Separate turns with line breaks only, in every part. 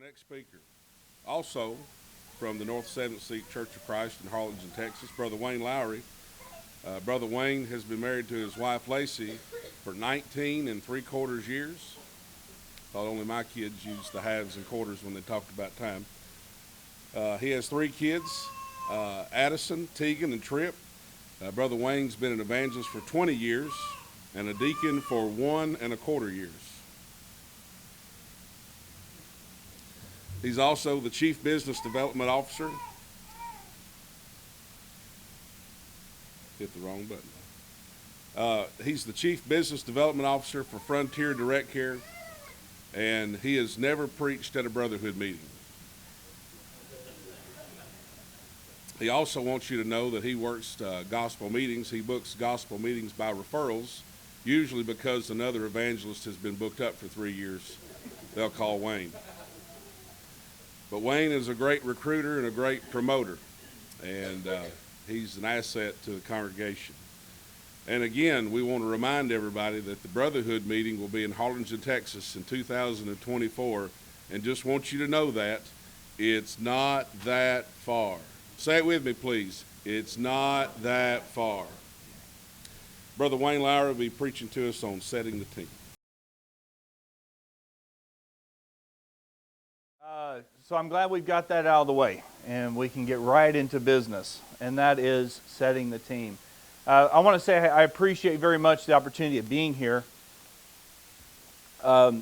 Next speaker, also from the North 7th Street Church of Christ in Harlingen, Texas, Brother Wayne Lowry. Brother Wayne has been married to his wife Lacey for 19 and 3/4 years. Thought only my kids used the halves and quarters when they talked about time. He has 3 kids, Addison, Tegan, and Tripp. Brother Wayne's been an evangelist for 20 years and a deacon for 1 1/4 years. He's also the Chief Business Development Officer. Hit the wrong button. He's the Chief Business Development Officer for Frontier Direct Care, and he has never preached at a brotherhood meeting. He also wants you to know that he works gospel meetings. He books gospel meetings by referrals, usually because another evangelist has been booked up for 3 years. They'll call Wayne. But Wayne is a great recruiter and a great promoter, and he's an asset to the congregation. And again, we want to remind everybody that the Brotherhood meeting will be in Harlingen, Texas in 2024, and just want you to know that it's not that far. Say it with me, please. It's not that far. Brother Wayne Lowry will be preaching to us on setting the team.
So I'm glad we've got that out of the way, and we can get right into business, and that is setting the team. I want to say I appreciate very much the opportunity of being here. I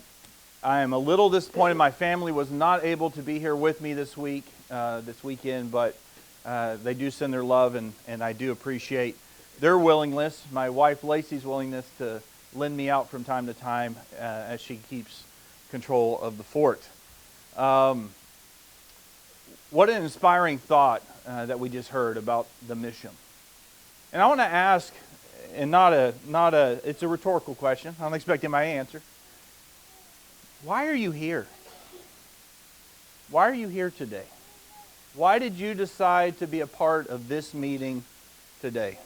am a little disappointed my family was not able to be here with me this weekend, but they do send their love, and I do appreciate their willingness, my wife Lacey's willingness to lend me out from time to time as she keeps control of the fort. What an inspiring thought that we just heard about the mission. And I want to ask, and it's a rhetorical question. I'm expecting my answer. Why are you here? Why are you here today? Why did you decide to be a part of this meeting today?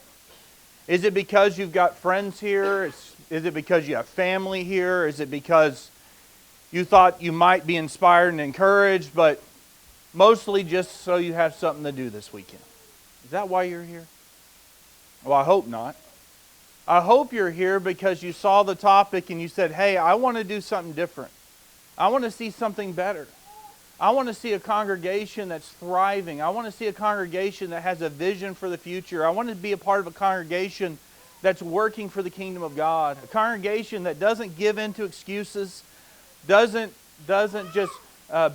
Is it because you've got friends here? Is it because you have family here? Is it because you thought you might be inspired and encouraged, but mostly just so you have something to do this weekend? Is that why you're here? Well, I hope not. I hope you're here because you saw the topic and you said, hey, I want to do something different. I want to see something better. I want to see a congregation that's thriving. I want to see a congregation that has a vision for the future. I want to be a part of a congregation that's working for the kingdom of God. A congregation that doesn't give in to excuses, doesn't just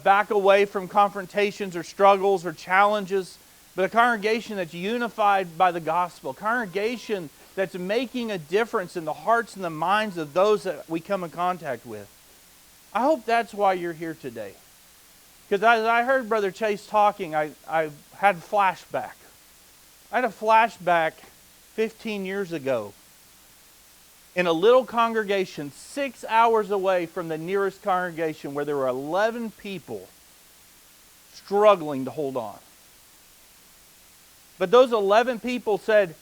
back away from confrontations or struggles or challenges, but a congregation that's unified by the gospel, a congregation that's making a difference in the hearts and the minds of those that we come in contact with. I hope that's why you're here today. Because as I heard Brother Chase talking, I had a flashback. I had a flashback 15 years ago in a little congregation 6 hours away from the nearest congregation where there were 11 people struggling to hold on. But those 11 people said,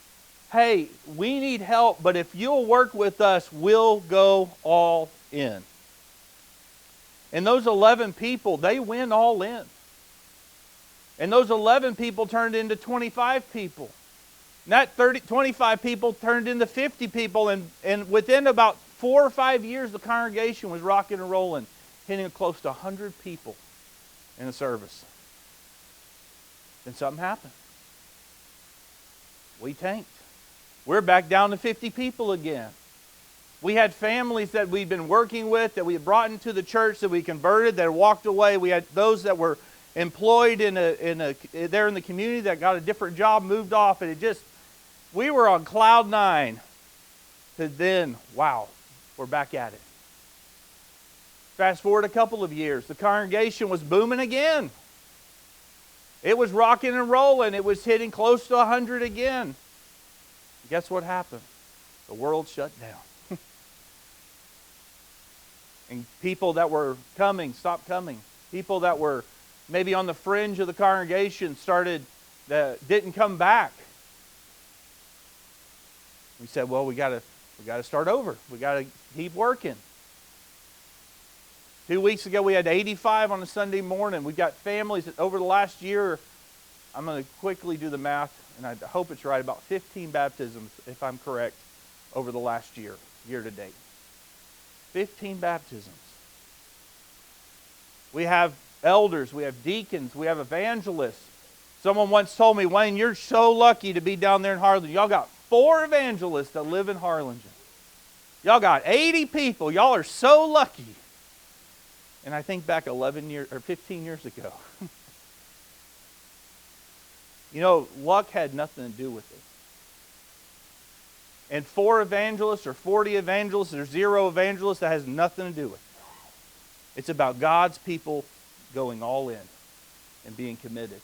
hey, we need help, but if you'll work with us, we'll go all in. And those 11 people, they went all in. And those 11 people turned into 25 people. And that 25 people turned into 50 people, and within about 4 or 5 years, the congregation was rocking and rolling, hitting close to 100 people in a service. Then something happened. We tanked. We're back down to 50 people again. We had families that we'd been working with, that we had brought into the church, that we converted, that walked away. We had those that were employed there in the community that got a different job, moved off, and we were on cloud 9. To then, wow, we're back at it. Fast forward a couple of years, the congregation was booming again. It was rocking and rolling. It was hitting close to 100 again. Guess what happened? The world shut down. And people that were coming stopped coming. People that were maybe on the fringe of the congregation didn't come back. We said, well, we got to start over. We got to keep working. 2 weeks ago we had 85 on a Sunday morning. We've got families that over the last year, I'm going to quickly do the math, and I hope it's right, about 15 baptisms, if I'm correct, over the last year to date. 15 baptisms. We have elders, we have deacons, we have evangelists. Someone once told me, Wayne, you're so lucky to be down there in Harlingen. Y'all got 4 evangelists that live in Harlingen. Y'all got 80 people. Y'all are so lucky. And I think back 11 years or 15 years ago. You know, luck had nothing to do with it. And 4 evangelists or 40 evangelists or 0 evangelists, that has nothing to do with it. It's about God's people going all in and being committed.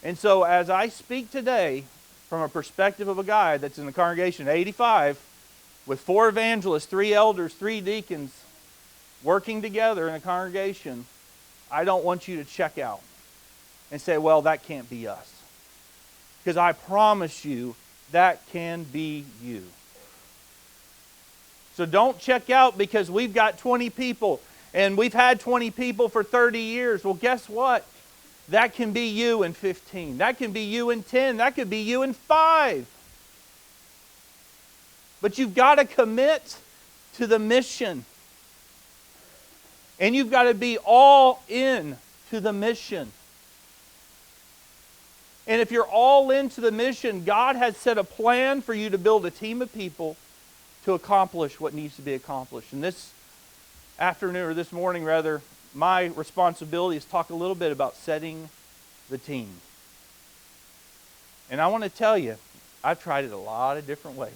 And so as I speak today from a perspective of a guy that's in the congregation 85 with 4 evangelists, 3 elders, 3 deacons working together in a congregation, I don't want you to check out and say, well, that can't be us. Because I promise you, that can be you. So don't check out because we've got 20 people and we've had 20 people for 30 years. Well, guess what? That can be you in 15. That can be you in 10. That could be you in 5. But you've got to commit to the mission. And you've got to be all in to the mission. And if you're all into the mission, God has set a plan for you to build a team of people to accomplish what needs to be accomplished. And this afternoon, or this morning rather, my responsibility is to talk a little bit about setting the team. And I want to tell you, I've tried it a lot of different ways.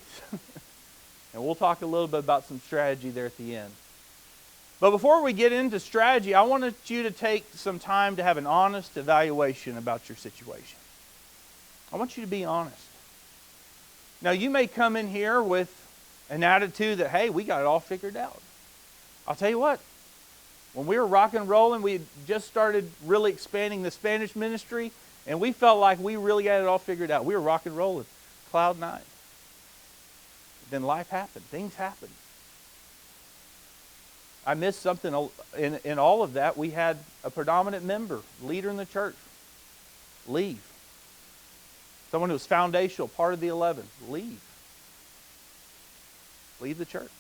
And we'll talk a little bit about some strategy there at the end. But before we get into strategy, I wanted you to take some time to have an honest evaluation about your situation. I want you to be honest. Now, you may come in here with an attitude that, hey, we got it all figured out. I'll tell you what, when we were rock and rolling, we had just started really expanding the Spanish ministry, and we felt like we really had it all figured out. We were rock and rolling, cloud 9. Then life happened. Things happened. I missed something in all of that. We had a predominant member, leader in the church, leave. Someone who was foundational, part of the 11, leave. Leave the church.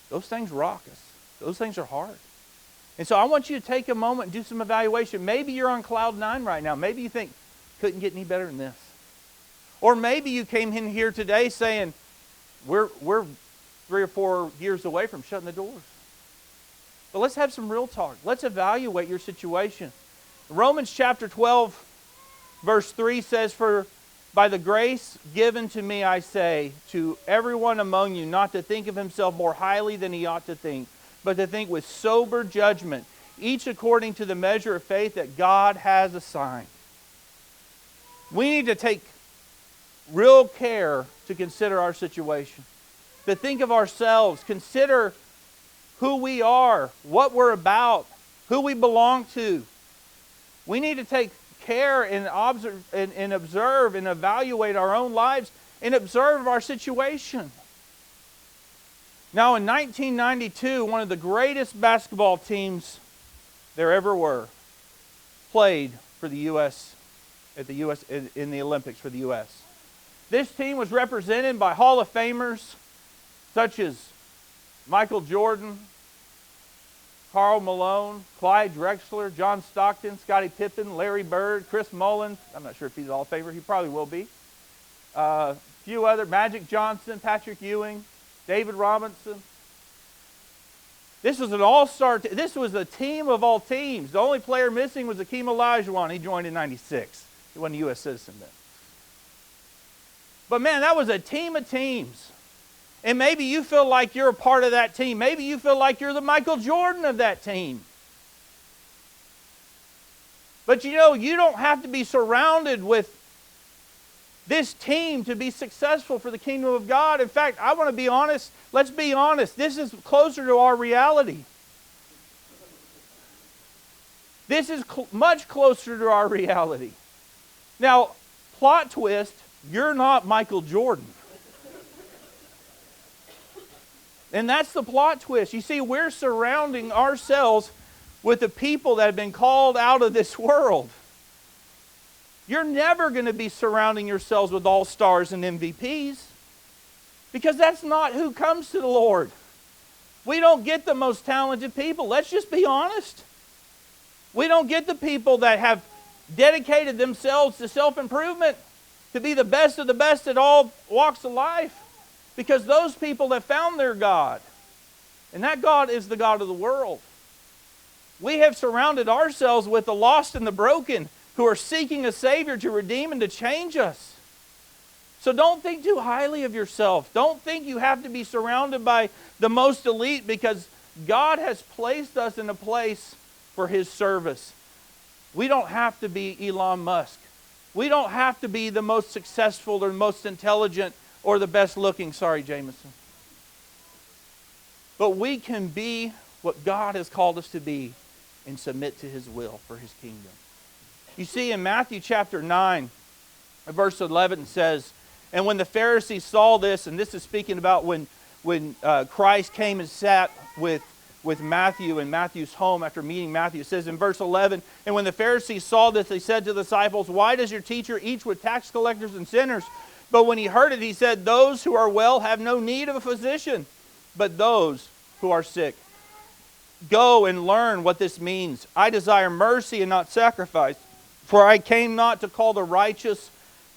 Those things rock us. Those things are hard. And so I want you to take a moment and do some evaluation. Maybe you're on cloud 9 right now. Maybe you think, couldn't get any better than this. Or maybe you came in here today saying, we're 3 or 4 years away from shutting the doors. But let's have some real talk. Let's evaluate your situation. Romans chapter 12, verse 3 says, for by the grace given to me, I say, to everyone among you, not to think of himself more highly than he ought to think, but to think with sober judgment, each according to the measure of faith that God has assigned. We need to take real care to consider our situation, to think of ourselves, consider who we are, what we're about, who we belong to. We need to take care and observe and evaluate our own lives and observe our situation. Now, in 1992, one of the greatest basketball teams there ever were played for the U.S. in the Olympics for the U.S. This team was represented by Hall of Famers such as Michael Jordan, Karl Malone, Clyde Drexler, John Stockton, Scottie Pippen, Larry Bird, Chris Mullins. I'm not sure if he's a Hall of Famer. He probably will be. A few other, Magic Johnson, Patrick Ewing, David Robinson. This was an all-star. This was a team of all teams. The only player missing was Akeem Olajuwon. He joined in '96. He wasn't a U.S. citizen then. But man, that was a team of teams. And maybe you feel like you're a part of that team. Maybe you feel like you're the Michael Jordan of that team. But you know, you don't have to be surrounded with this team to be successful for the kingdom of God. In fact, I want to be honest. Let's be honest. This is closer to our reality. This is much closer to our reality. Now, plot twist, you're not Michael Jordan. And that's the plot twist. You see, we're surrounding ourselves with the people that have been called out of this world. You're never going to be surrounding yourselves with all-stars and MVPs, because that's not who comes to the Lord. We don't get the most talented people. Let's just be honest. We don't get the people that have dedicated themselves to self-improvement, to be the best of the best at all walks of life, because those people have found their God. And that God is the God of the world. We have surrounded ourselves with the lost and the broken who are seeking a Savior to redeem and to change us. So don't think too highly of yourself. Don't think you have to be surrounded by the most elite, because God has placed us in a place for His service. We don't have to be Elon Musk. We don't have to be the most successful or most intelligent or the best looking. Sorry, Jamison. But we can be what God has called us to be and submit to His will for His kingdom. You see, in Matthew chapter 9, verse 11 says, and when the Pharisees saw this, and this is speaking about when Christ came and sat with Matthew in Matthew's home after meeting Matthew. It says in verse 11, and when the Pharisees saw this, they said to the disciples, why does your teacher eat with tax collectors and sinners? But when he heard it, he said, those who are well have no need of a physician, but those who are sick. Go and learn what this means. I desire mercy and not sacrifice, for I came not to call the righteous,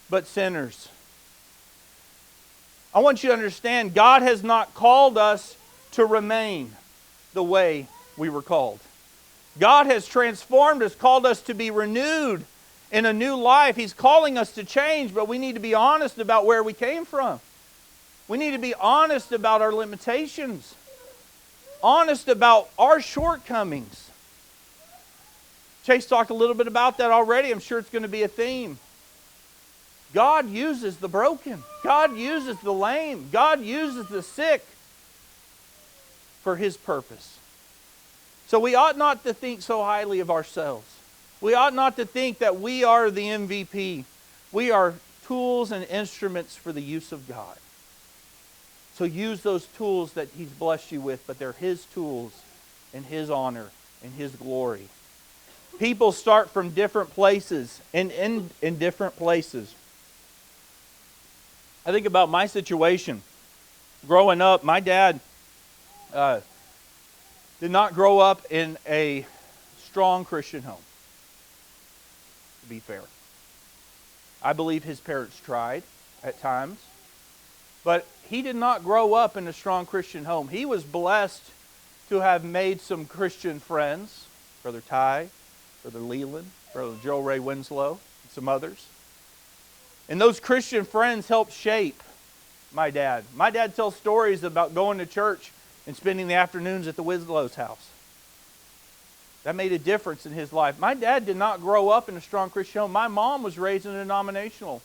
but sinners. I want you to understand, God has not called us to remain the way we were called. God has transformed us, called us to be renewed in a new life. He's calling us to change, but we need to be honest about where we came from. We need to be honest about our limitations, honest about our shortcomings. Chase talked a little bit about that already. I'm sure it's going to be a theme. God uses the broken. God uses the lame. God uses the sick for His purpose. So we ought not to think so highly of ourselves. We ought not to think that we are the MVP. We are tools and instruments for the use of God. So use those tools that He's blessed you with, but they're His tools in His honor and His glory. People start from different places and end in different places. I think about my situation. Growing up, my dad did not grow up in a strong Christian home, to be fair. I believe his parents tried at times, but he did not grow up in a strong Christian home. He was blessed to have made some Christian friends, Brother Ty, Brother Leland, Brother Joe Ray Winslow, and some others. And those Christian friends helped shape my dad. My dad tells stories about going to church and spending the afternoons at the Winslow's house. That made a difference in his life. My dad did not grow up in a strong Christian home. My mom was raised in a denominational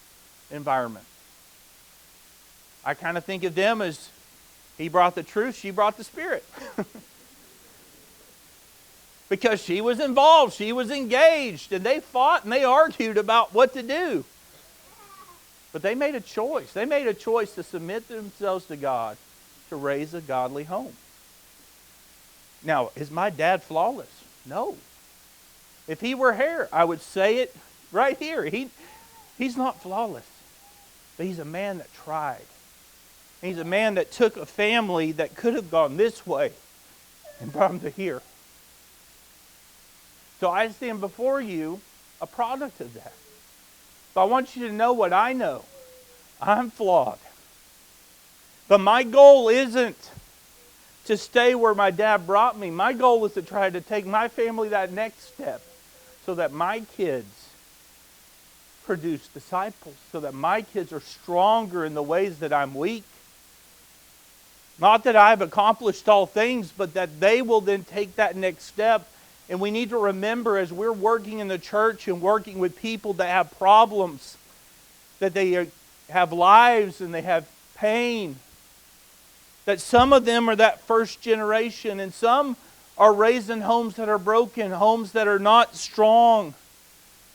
environment. I kind of think of them as he brought the truth, she brought the Spirit. Because she was involved, she was engaged, and they fought and they argued about what to do. But they made a choice. They made a choice to submit themselves to God to raise a godly home. Now, is my dad flawless? No. If he were here, I would say it right here. He's not flawless. But he's a man that tried. He's a man that took a family that could have gone this way and brought them to here. So I stand before you a product of that. But I want you to know what I know. I'm flawed. But my goal isn't to stay where my dad brought me. My goal is to try to take my family that next step so that my kids produce disciples, so that my kids are stronger in the ways that I'm weak. Not that I've accomplished all things, but that they will then take that next step. And we need to remember, as we're working in the church and working with people that have problems, that they have lives and they have pain, that some of them are that first generation and some are raised in homes that are broken, homes that are not strong.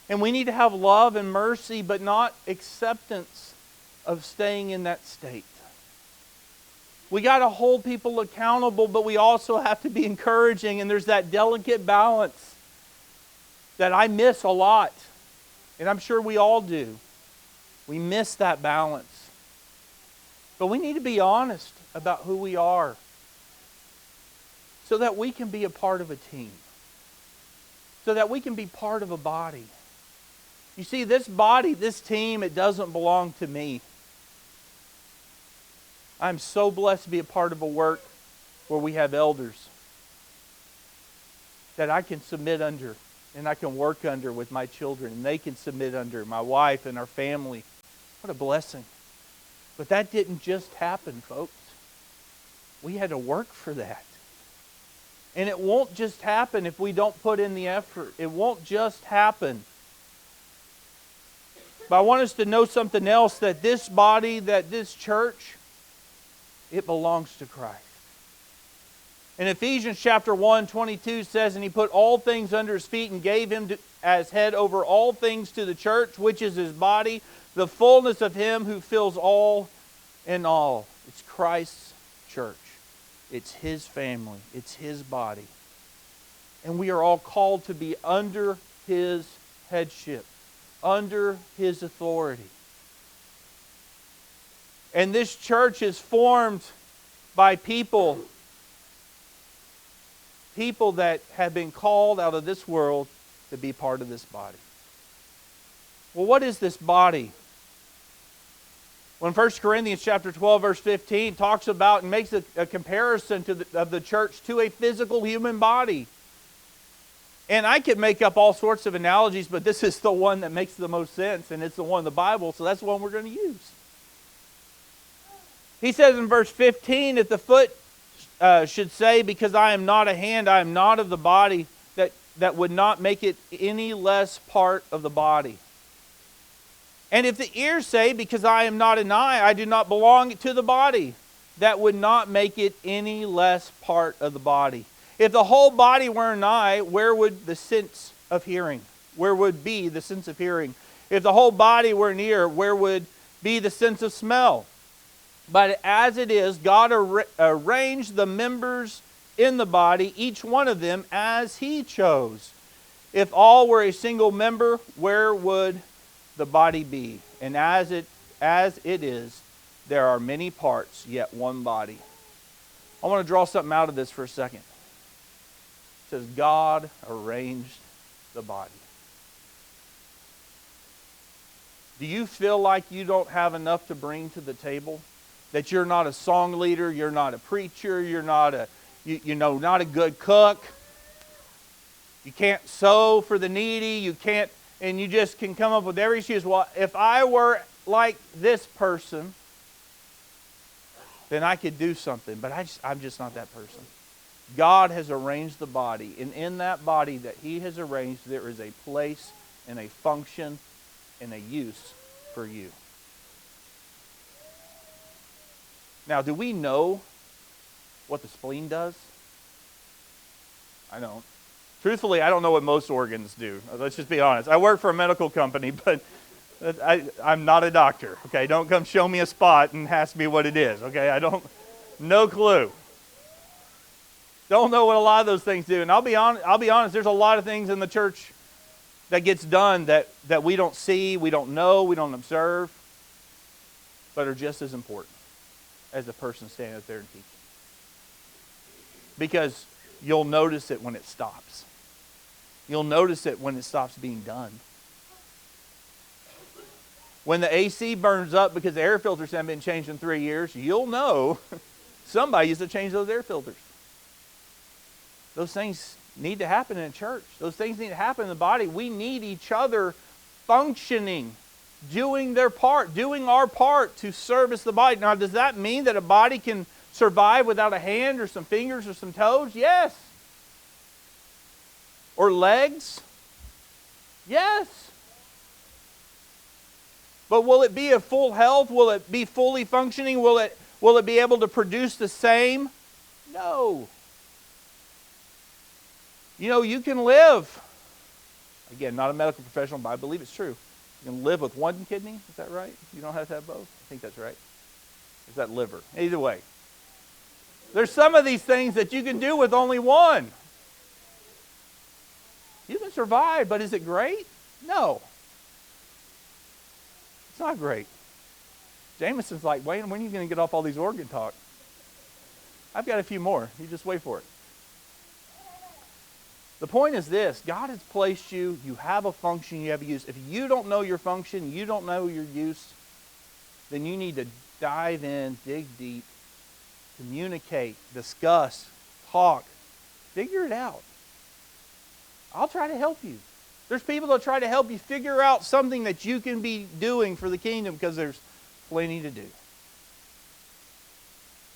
And we need to have love and mercy, but not acceptance of staying in that state. We got to hold people accountable, but we also have to be encouraging. And there's that delicate balance that I miss a lot. And I'm sure we all do. We miss that balance. But we need to be honest about who we are so that we can be a part of a team. So that we can be part of a body. You see, this body, this team, it doesn't belong to me. I'm so blessed to be a part of a work where we have elders that I can submit under and I can work under with my children, and they can submit under my wife and our family. What a blessing. But that didn't just happen, folks. We had to work for that. And it won't just happen if we don't put in the effort. It won't just happen. But I want us to know something else, that this body, that this church, it belongs to Christ. In Ephesians chapter 1:22 says, and he put all things under his feet and gave him as head over all things to the church, which is his body, the fullness of him who fills all in all. It's Christ's church. It's his family. It's his body. And we are all called to be under his headship, under his authority. And this church is formed by people that have been called out of this world to be part of this body. Well, what is this body? When 1 Corinthians chapter 12, verse 15 talks about and makes a comparison of the church to a physical human body. And I could make up all sorts of analogies, but this is the one that makes the most sense, and it's the one in the Bible, so that's the one we're going to use. He says in verse 15, if the foot should say, because I am not a hand, I am not of the body, that would not make it any less part of the body. And if the ear say, because I am not an eye, I do not belong to the body, that would not make it any less part of the body. If the whole body were an eye, where would the sense of hearing? Where would be the sense of hearing? If the whole body were an ear, where would be the sense of smell? But as it is, God arranged the members in the body, each one of them as he chose. If all were a single member, where would the body be? And as it is, there are many parts, yet one body. I want to draw something out of this for a second. It says, God arranged the body. Do you feel like you don't have enough to bring to the table? That you're not a song leader, you're not a preacher, you're not not a good cook. You can't sew for the needy, you can't, and you just can come up with every excuse. Well, if I were like this person, then I could do something. But I'm just not that person. God has arranged the body, and in that body that he has arranged, there is a place and a function and a use for you. Now, do we know what the spleen does? I don't. Truthfully, I don't know what most organs do. Let's just be honest. I work for a medical company, but I'm not a doctor. Okay, don't come show me a spot and ask me what it is. Okay, no clue. Don't know what a lot of those things do. And I'll be honest, there's a lot of things in the church that gets done that we don't see, we don't know, we don't observe, but are just as important as the person standing up there and teaching. Because you'll notice it when it stops. You'll notice it when it stops being done. When the AC burns up because the air filters haven't been changed in 3 years, you'll know somebody used to change those air filters. Those things need to happen in a church. Those things need to happen in the body. We need each other functioning, doing their part, doing our part to service the body. Now, does that mean that a body can survive without a hand or some fingers or some toes? Yes. Or legs? Yes. But will it be of full health? Will it be fully functioning? Will it be able to produce the same? No. You can live. Again, not a medical professional, but I believe it's true. You can live with one kidney. Is that right? You don't have to have both? I think that's right. Is that liver? Either way. There's some of these things that you can do with only one. You can survive, but is it great? No. It's not great. Jamison's like, Wayne, when are you going to get off all these organ talk? I've got a few more. You just wait for it. The point is this. God has placed you. You have a function. You have a use. If you don't know your function, you don't know your use, then you need to dive in, dig deep, communicate, discuss, talk, figure it out. I'll try to help you. There's people that try to help you figure out something that you can be doing for the kingdom because there's plenty to do.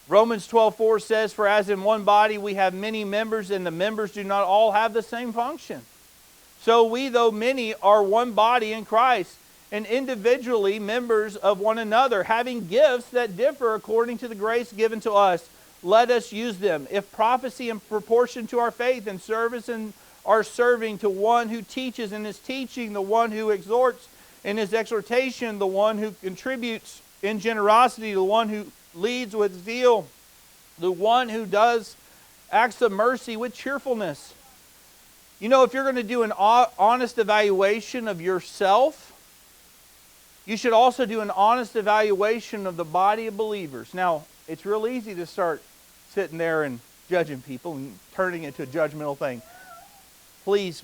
Romans 12:4 says, "For as in one body we have many members, and the members do not all have the same function. So we, though many, are one body in Christ, and individually members of one another, having gifts that differ according to the grace given to us. Let us use them. If prophecy in proportion to our faith, and service in our serving, to one who teaches in his teaching, the one who exhorts in his exhortation, the one who contributes in generosity, the one who leads with zeal, the one who does acts of mercy with cheerfulness." You know, if you're going to do an honest evaluation of yourself, you should also do an honest evaluation of the body of believers. Now, it's real easy to start sitting there and judging people and turning it to a judgmental thing. Please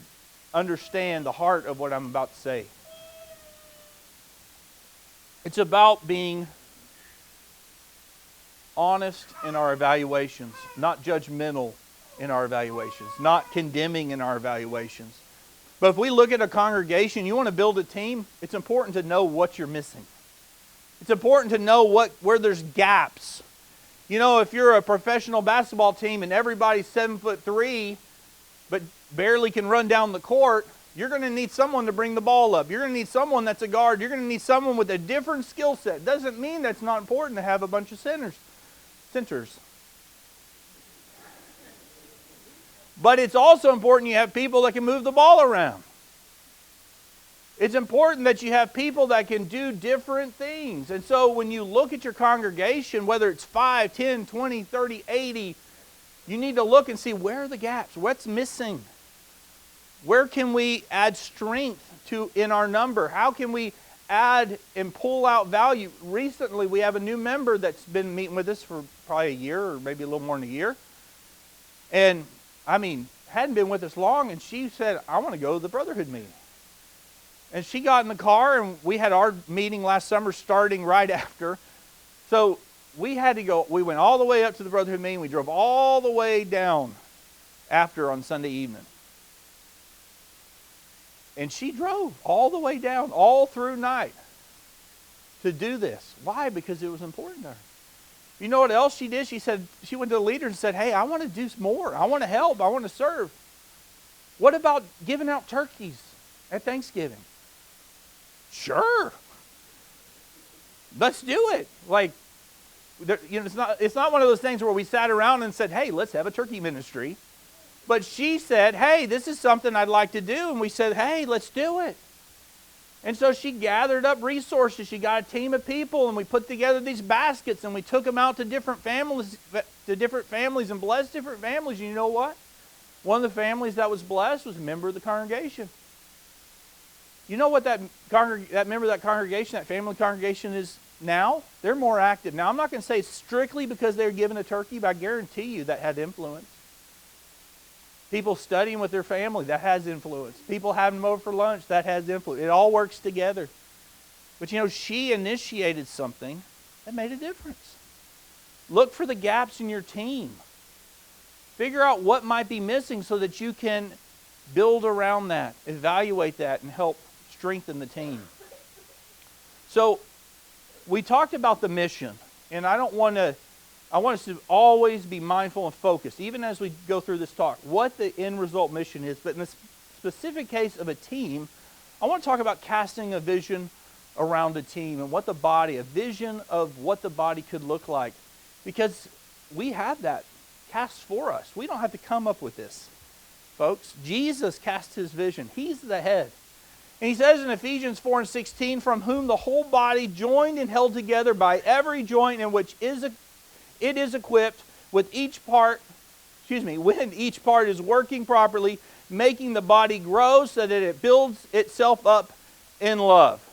understand the heart of what I'm about to say. It's about being honest in our evaluations, not judgmental in our evaluations, not condemning in our evaluations. But if we look at a congregation, you want to build a team, it's important to know what you're missing. It's important to know where there's gaps. You know, if you're a professional basketball team and everybody's 7'3", but barely can run down the court, you're going to need someone to bring the ball up. You're going to need someone that's a guard. You're going to need someone with a different skill set. Doesn't mean that's not important to have a bunch of centers. But it's also important you have people that can move the ball around. It's important that you have people that can do different things. And so when you look at your congregation, whether it's 5, 10, 20, 30, 80, you need to look and see where are the gaps, what's missing. Where can we add strength to in our number? How can we add and pull out value? Recently, we have a new member that's been meeting with us for probably a year or maybe a little more than a year. And, hadn't been with us long, and she said, I want to go to the Brotherhood meeting. And she got in the car, and we had our meeting last summer starting right after. So we had to go. We went all the way up to the Brotherhood meeting. We drove all the way down after on Sunday evening. And she drove all the way down, all through night to do this. Why? Because it was important to her. You know what else she did? She said, she went to the leaders and said, hey, I want to do more. I want to help. I want to serve. What about giving out turkeys at Thanksgiving? Sure. Let's do it. It's not one of those things where we sat around and said, hey, let's have a turkey ministry. But she said, hey, this is something I'd like to do. And we said, hey, let's do it. And so she gathered up resources. She got a team of people, and we put together these baskets, and we took them out to different families and blessed different families. And you know what? One of the families that was blessed was a member of the congregation. You know what that member of that congregation, that family congregation is now? They're more active. Now, I'm not going to say strictly because they were given a turkey, but I guarantee you that had influence. People studying with their family, that has influence. People having them over for lunch, that has influence. It all works together. But she initiated something that made a difference. Look for the gaps in your team. Figure out what might be missing so that you can build around that, evaluate that, and help strengthen the team. So, we talked about the mission, and I want us to always be mindful and focused, even as we go through this talk, what the end result mission is. But in the specific case of a team, I want to talk about casting a vision around a team and a vision of what the body could look like. Because we have that cast for us. We don't have to come up with this, folks. Jesus cast his vision. He's the head. And he says in Ephesians 4:16, from whom the whole body joined and held together by every joint in which it is equipped, when each part is working properly, making the body grow so that it builds itself up in love.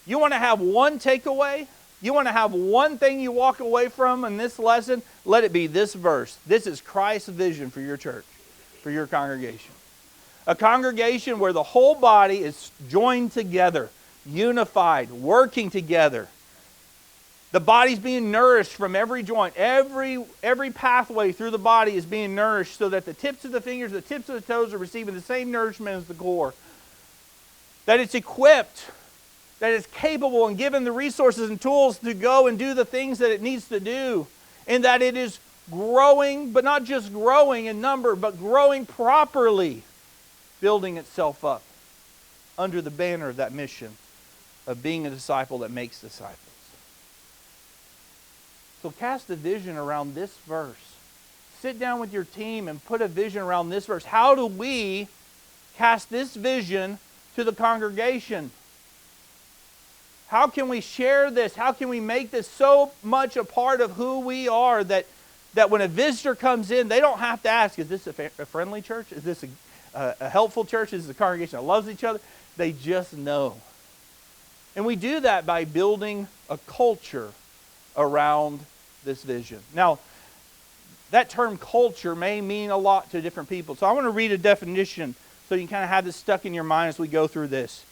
You want to have one takeaway? You want to have one thing you walk away from in this lesson? Let it be this verse. This is Christ's vision for your church, for your congregation. A congregation where the whole body is joined together, unified, working together. The body's being nourished from every joint. Every pathway through the body is being nourished so that the tips of the fingers, the tips of the toes are receiving the same nourishment as the core. That it's equipped, that it's capable and given the resources and tools to go and do the things that it needs to do. And that it is growing, but not just growing in number, but growing properly, building itself up under the banner of that mission of being a disciple that makes disciples. So cast a vision around this verse. Sit down with your team and put a vision around this verse. How do we cast this vision to the congregation? How can we share this? How can we make this so much a part of who we are that when a visitor comes in, they don't have to ask, is this a friendly church? Is this a helpful church? Is this a congregation that loves each other? They just know. And we do that by building a culture around this vision. Now, that term culture may mean a lot to different people. So I want to read a definition so you can kind of have this stuck in your mind as we go through this.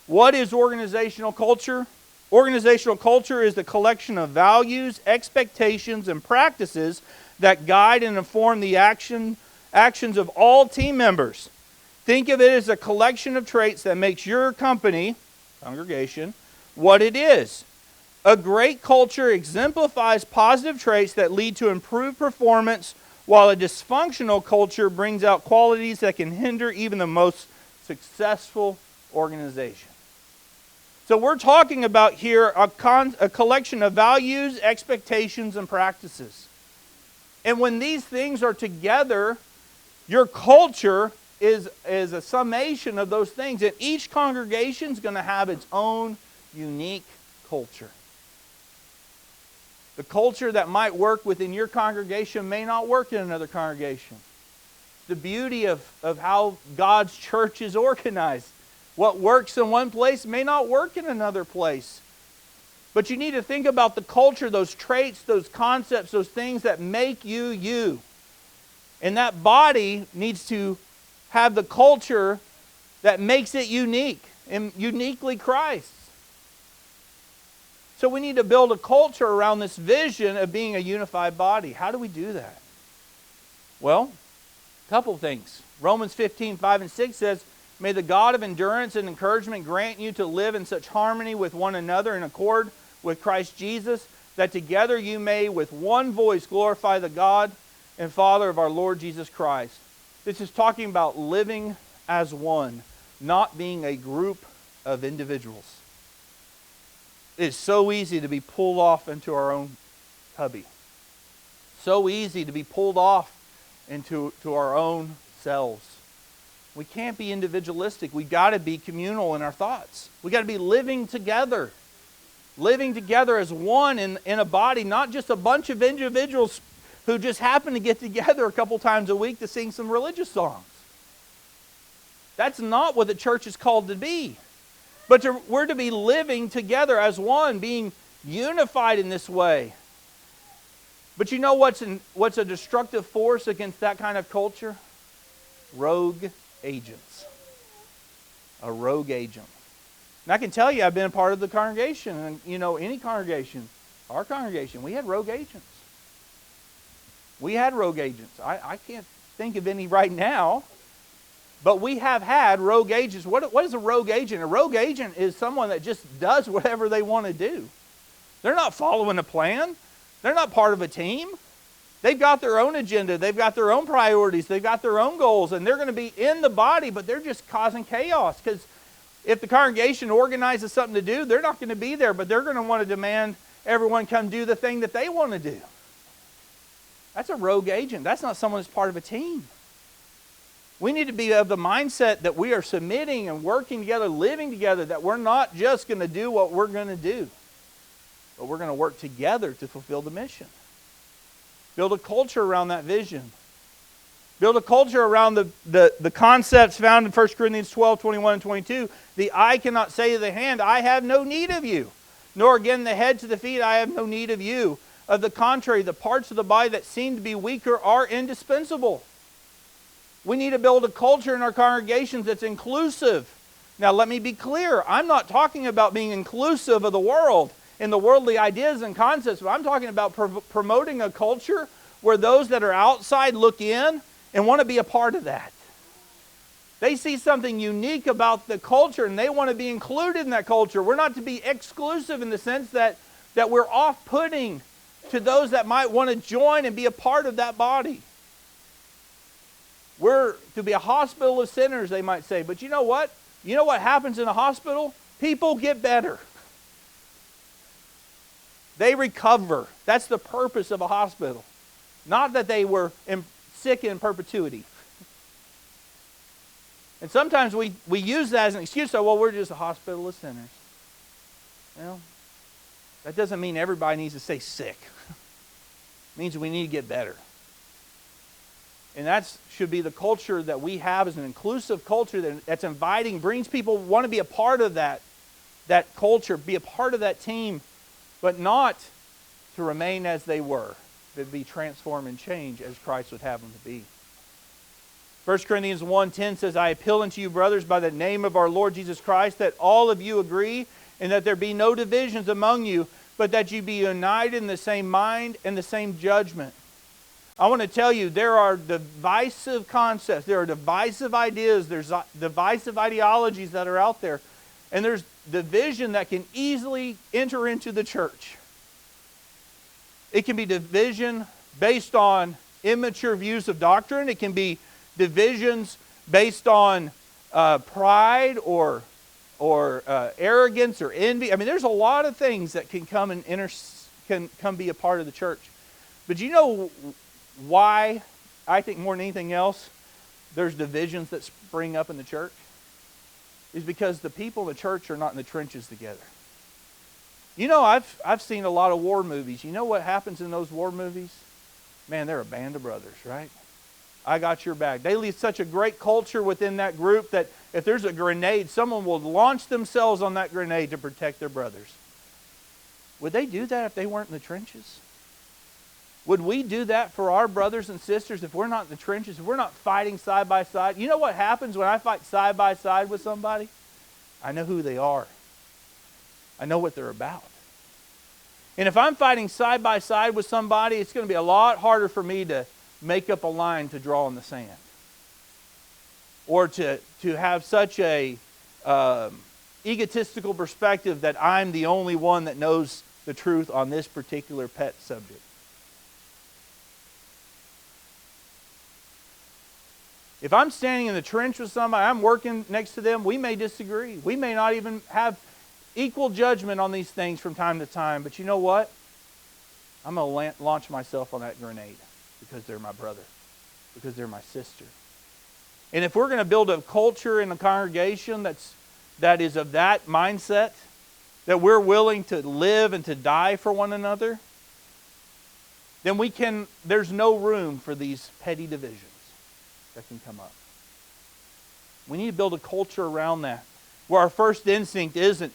What is organizational culture? Organizational culture is the collection of values, expectations, and practices that guide and inform the actions of all team members. Think of it as a collection of traits that makes your company, congregation, what it is. A great culture exemplifies positive traits that lead to improved performance, while a dysfunctional culture brings out qualities that can hinder even the most successful organization. So we're talking about here a collection of values, expectations, and practices. And when these things are together, your culture is a summation of those things. And each congregation is going to have its own unique culture. The culture that might work within your congregation may not work in another congregation. The beauty of how God's church is organized. What works in one place may not work in another place. But you need to think about the culture, those traits, those concepts, those things that make you you. And that body needs to have the culture that makes it unique and uniquely Christ. So we need to build a culture around this vision of being a unified body. How do we do that? Well, a couple things. Romans 15:5-6 says, "May the God of endurance and encouragement grant you to live in such harmony with one another in accord with Christ Jesus, that together you may with one voice glorify the God and Father of our Lord Jesus Christ." This is talking about living as one, not being a group of individuals. It is so easy to be pulled off into our own cubby. So easy to be pulled off into our own selves. We can't be individualistic. We've got to be communal in our thoughts. We've got to be living together. Living together as one in a body, not just a bunch of individuals who just happen to get together a couple times a week to sing some religious songs. That's not what the church is called to be. But we're to be living together as one, being unified in this way. But you know what's a destructive force against that kind of culture? Rogue agents. A rogue agent. And I can tell you, I've been a part of the congregation, and any congregation, our congregation, we had rogue agents. We had rogue agents. I can't think of any right now. But we have had rogue agents. What is a rogue agent? A rogue agent is someone that just does whatever they want to do. They're not following a plan. They're not part of a team. They've got their own agenda. They've got their own priorities. They've got their own goals. And they're going to be in the body, but they're just causing chaos. Because if the congregation organizes something to do, they're not going to be there, but they're going to want to demand everyone come do the thing that they want to do. That's a rogue agent. That's not someone that's part of a team. We need to be of the mindset that we are submitting and working together, living together, that we're not just going to do what we're going to do, but we're going to work together to fulfill the mission. Build a culture around that vision. Build a culture around the concepts found in 1 Corinthians 12, 21 and 22. The eye cannot say to the hand, I have no need of you. Nor again the head to the feet, I have no need of you. Of the contrary, the parts of the body that seem to be weaker are indispensable. We need to build a culture in our congregations that's inclusive. Now let me be clear. I'm not talking about being inclusive of the world and the worldly ideas and concepts, but I'm talking about promoting a culture where those that are outside look in and want to be a part of that. They see something unique about the culture and they want to be included in that culture. We're not to be exclusive in the sense that we're off-putting to those that might want to join and be a part of that body. We're to be a hospital of sinners, they might say. But you know what? You know what happens in a hospital? People get better. They recover. That's the purpose of a hospital. Not that they were sick in perpetuity. And sometimes we use that as an excuse. So, well, we're just a hospital of sinners. Well, that doesn't mean everybody needs to stay sick. It means we need to get better. And that should be the culture that we have as an inclusive culture that's inviting, brings people who want to be a part of that culture, be a part of that team, but not to remain as they were, but be transformed and changed as Christ would have them to be. 1 Corinthians 1:10 says, I appeal unto you, brothers, by the name of our Lord Jesus Christ, that all of you agree, and that there be no divisions among you, but that you be united in the same mind and the same judgment. I want to tell you, there are divisive concepts, there are divisive ideas, there's divisive ideologies that are out there, and there's division that can easily enter into the church. It can be division based on immature views of doctrine. It can be divisions based on pride or arrogance or envy. I mean, there's a lot of things that can come and can come be a part of the church. But you know why, I think more than anything else, there's divisions that spring up in the church? Is because the people in the church are not in the trenches together. You know, I've seen a lot of war movies. You know what happens in those war movies? Man, they're a band of brothers, right? I got your back. They leave such a great culture within that group that if there's a grenade, someone will launch themselves on that grenade to protect their brothers. Would they do that if they weren't in the trenches? Would we do that for our brothers and sisters if we're not in the trenches, if we're not fighting side by side? You know what happens when I fight side by side with somebody? I know who they are. I know what they're about. And if I'm fighting side by side with somebody, it's going to be a lot harder for me to make up a line to draw in the sand. Or to have such a egotistical perspective that I'm the only one that knows the truth on this particular pet subject. If I'm standing in the trench with somebody, I'm working next to them, we may disagree. We may not even have equal judgment on these things from time to time. But you know what? I'm going to launch myself on that grenade because they're my brother, because they're my sister. And if we're going to build a culture in a congregation that is of that mindset, that we're willing to live and to die for one another, then there's no room for these petty divisions that can come up. We need to build a culture around that, where our first instinct isn't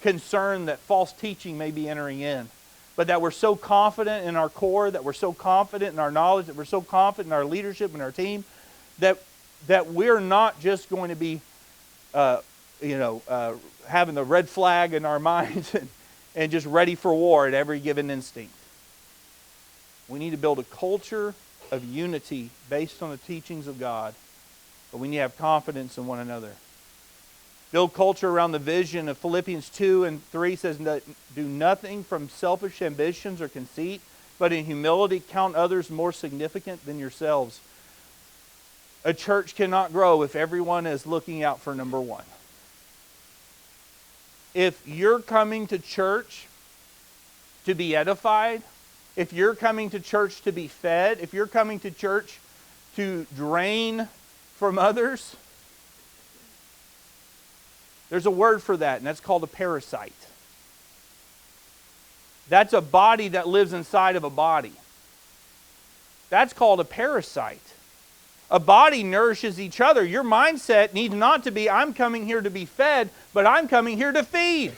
concerned that false teaching may be entering in, but that we're so confident in our core, that we're so confident in our knowledge, that we're so confident in our leadership and our team, that we're not just going to be having the red flag in our minds and just ready for war at every given instinct. We need to build a culture of unity based on the teachings of God, but we need to have confidence in one another. Build culture around the vision of Philippians 2 and 3 says, do nothing from selfish ambitions or conceit, but in humility count others more significant than yourselves. A church cannot grow if everyone is looking out for number one. If you're coming to church to be edified, if you're coming to church to be fed, if you're coming to church to drain from others, there's a word for that, and that's called a parasite. That's a body that lives inside of a body. That's called a parasite. A body nourishes each other. Your mindset needs not to be, I'm coming here to be fed, but I'm coming here to feed.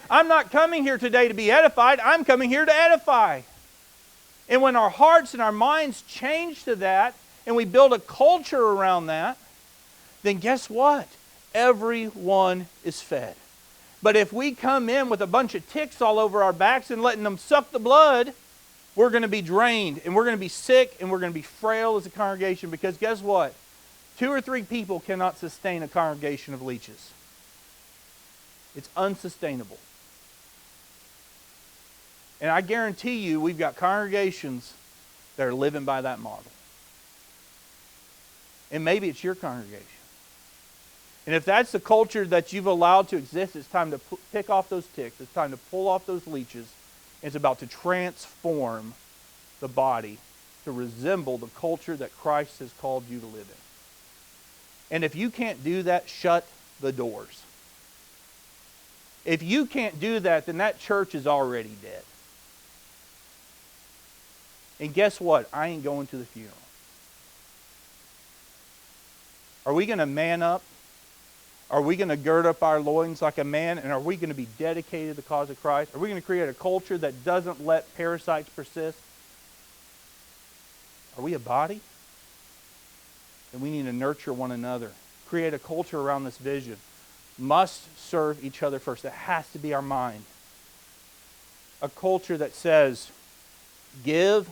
I'm not coming here today to be edified. I'm coming here to edify. And when our hearts and our minds change to that, and we build a culture around that, then guess what? Everyone is fed. But if we come in with a bunch of ticks all over our backs and letting them suck the blood, we're going to be drained, and we're going to be sick, and we're going to be frail as a congregation, because guess what? 2 or 3 people cannot sustain a congregation of leeches. It's unsustainable. And I guarantee you, we've got congregations that are living by that model. And maybe it's your congregation. And if that's the culture that you've allowed to exist, it's time to pick off those ticks. It's time to pull off those leeches. It's about to transform the body to resemble the culture that Christ has called you to live in. And if you can't do that, shut the doors. If you can't do that, then that church is already dead. And guess what? I ain't going to the funeral. Are we going to man up? Are we going to gird up our loins like a man? And are we going to be dedicated to the cause of Christ? Are we going to create a culture that doesn't let parasites persist? Are we a body? Then we need to nurture one another. Create a culture around this vision. Must serve each other first. That has to be our mind. A culture that says, give,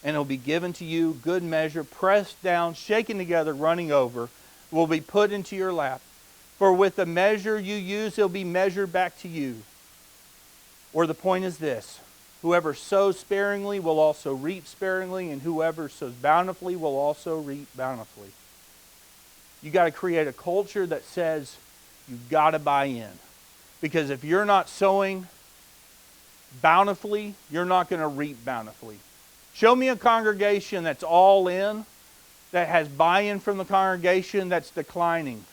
and it will be given to you, good measure, pressed down, shaken together, running over, will be put into your lap. For with the measure you use, it will be measured back to you. Or the point is this: whoever sows sparingly will also reap sparingly, and whoever sows bountifully will also reap bountifully. You got to create a culture that says you've got to buy in. Because if you're not sowing bountifully, you're not going to reap bountifully. Show me a congregation that's all in, that has buy-in from the congregation, that's declining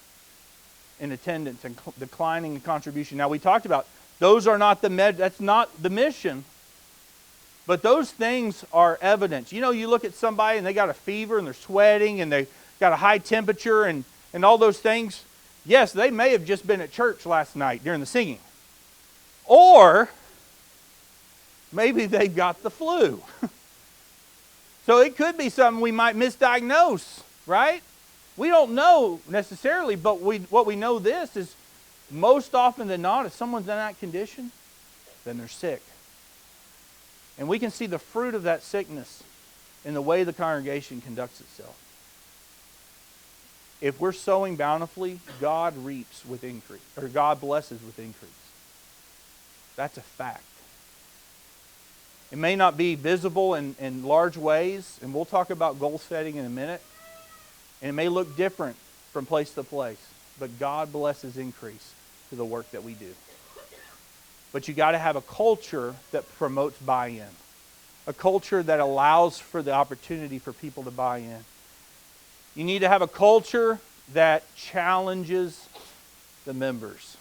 in attendance and declining in contribution. Now, we talked about those are not that's not the mission, but those things are evidence. You know, you look at somebody and they got a fever and they're sweating and they got a high temperature and all those things. Yes, they may have just been at church last night during the singing. Or maybe they've got the flu. So it could be something we might misdiagnose, right? We don't know necessarily, but what we know this is most often than not, if someone's in that condition, then they're sick. And we can see the fruit of that sickness in the way the congregation conducts itself. If we're sowing bountifully, God reaps with increase, or God blesses with increase. That's a fact. It may not be visible in large ways, and we'll talk about goal setting in a minute. And it may look different from place to place, but God blesses increase to the work that we do. But you got to have a culture that promotes buy-in. A culture that allows for the opportunity for people to buy in. You need to have a culture that challenges the members.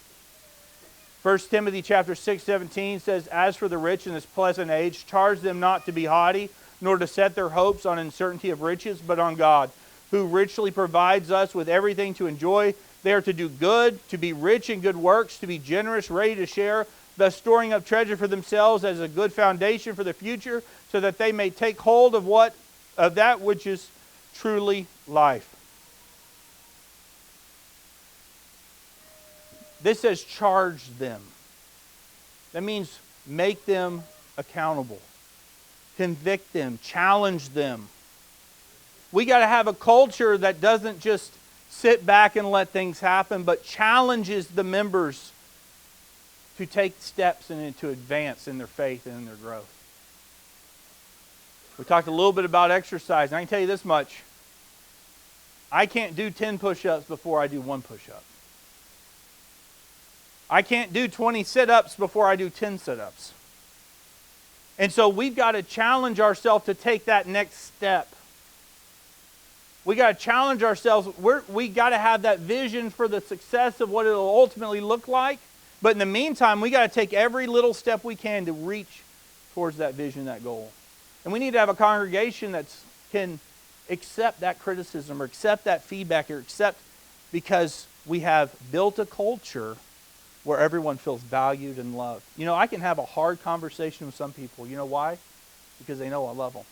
1 Timothy chapter 6:17 says, as for the rich in this present age, charge them not to be haughty, nor to set their hopes on uncertainty of riches, but on God, who richly provides us with everything to enjoy. They are to do good, to be rich in good works, to be generous, ready to share, thus storing up treasure for themselves as a good foundation for the future, so that they may take hold of that which is truly life. This says charge them. That means make them accountable. Convict them, challenge them. We got to have a culture that doesn't just sit back and let things happen, but challenges the members to take steps and to advance in their faith and in their growth. We talked a little bit about exercise, and I can tell you this much. I can't do 10 push-ups before I do 1 push-up. I can't do 20 sit-ups before I do 10 sit-ups. And so we've got to challenge ourselves to take that next step. We got to challenge ourselves. We got to have that vision for the success of what it will ultimately look like. But in the meantime, we got to take every little step we can to reach towards that vision, that goal. And we need to have a congregation that's can accept that criticism or accept that feedback or accept, because we have built a culture where everyone feels valued and loved. You know, I can have a hard conversation with some people. You know why? Because they know I love them.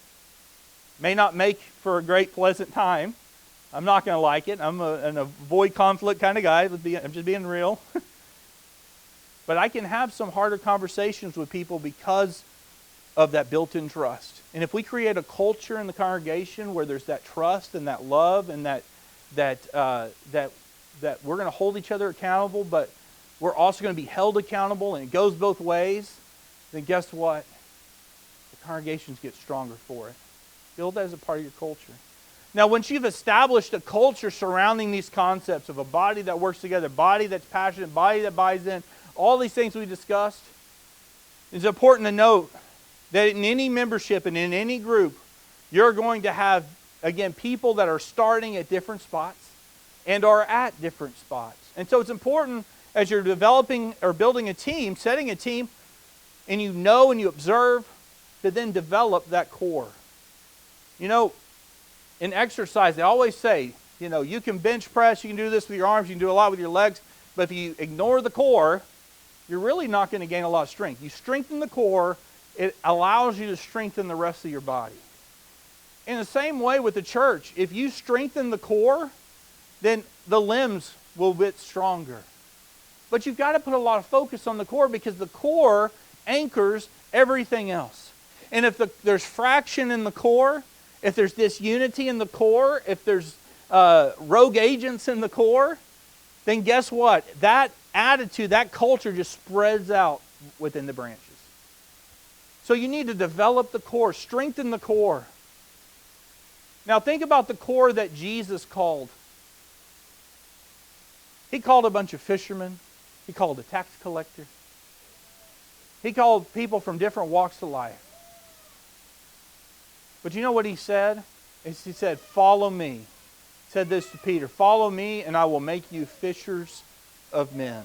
May not make for a great, pleasant time. I'm not going to like it. I'm an avoid conflict kind of guy. I'm just being real. But I can have some harder conversations with people because of that built-in trust. And if we create a culture in the congregation where there's that trust and that love and that we're going to hold each other accountable, but we're also going to be held accountable, and it goes both ways, then guess what? The congregations get stronger for it. Build that as a part of your culture. Now, once you've established a culture surrounding these concepts of a body that works together, body that's passionate, body that buys in, all these things we discussed, it's important to note that in any membership and in any group, you're going to have, again, people that are starting at different spots and are at different spots. And so it's important as you're developing or building a team, setting a team, and you know and you observe, to then develop that core. You know, in exercise, they always say, you know, you can bench press, you can do this with your arms, you can do a lot with your legs, but if you ignore the core, you're really not going to gain a lot of strength. You strengthen the core, it allows you to strengthen the rest of your body. In the same way with the church, if you strengthen the core, then the limbs will get stronger. But you've got to put a lot of focus on the core, because the core anchors everything else. And if there's fraction in the core, if there's disunity in the core, if there's rogue agents in the core, then guess what? That attitude, that culture just spreads out within the branches. So you need to develop the core, strengthen the core. Now think about the core that Jesus called. He called a bunch of fishermen. He called a tax collector. He called people from different walks of life. But you know what he said? He said, follow me. He said this to Peter, follow me and I will make you fishers of men.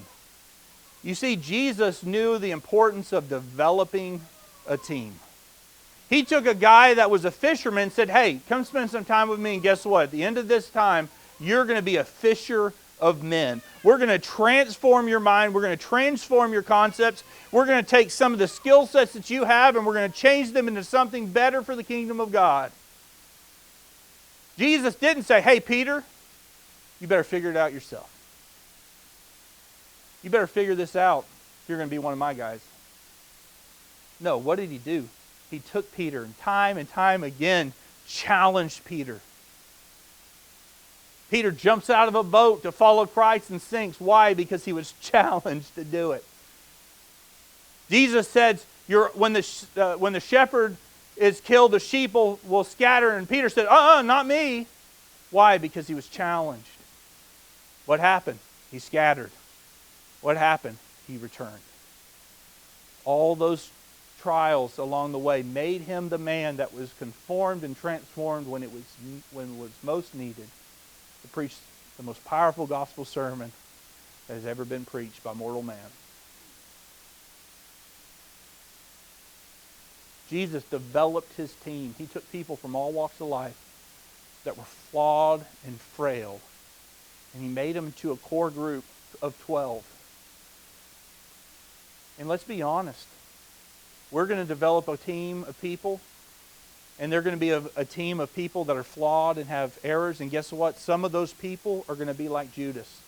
You see, Jesus knew the importance of developing a team. He took a guy that was a fisherman and said, hey, come spend some time with me, and guess what? At the end of this time, you're going to be a fisher of men. We're going to transform your mind. We're going to transform your concepts. We're going to take some of the skill sets that you have and we're going to change them into something better for the kingdom of God. Jesus didn't say, hey, Peter, you better figure it out yourself. You better figure this out if you're going to be one of my guys. No, what did he do? He took Peter and time again challenged Peter. Peter jumps out of a boat to follow Christ and sinks. Why? Because he was challenged to do it. Jesus said, when the shepherd is killed, the sheep will scatter. And Peter said, not me. Why? Because he was challenged. What happened? He scattered. What happened? He returned. All those trials along the way made him the man that was conformed and transformed when it was most needed to preach the most powerful gospel sermon that has ever been preached by mortal man. Jesus developed his team. He took people from all walks of life that were flawed and frail, and he made them into a core group of 12. And let's be honest, we're going to develop a team of people, and they're going to be a team of people that are flawed and have errors. And guess what? Some of those people are going to be like Judas.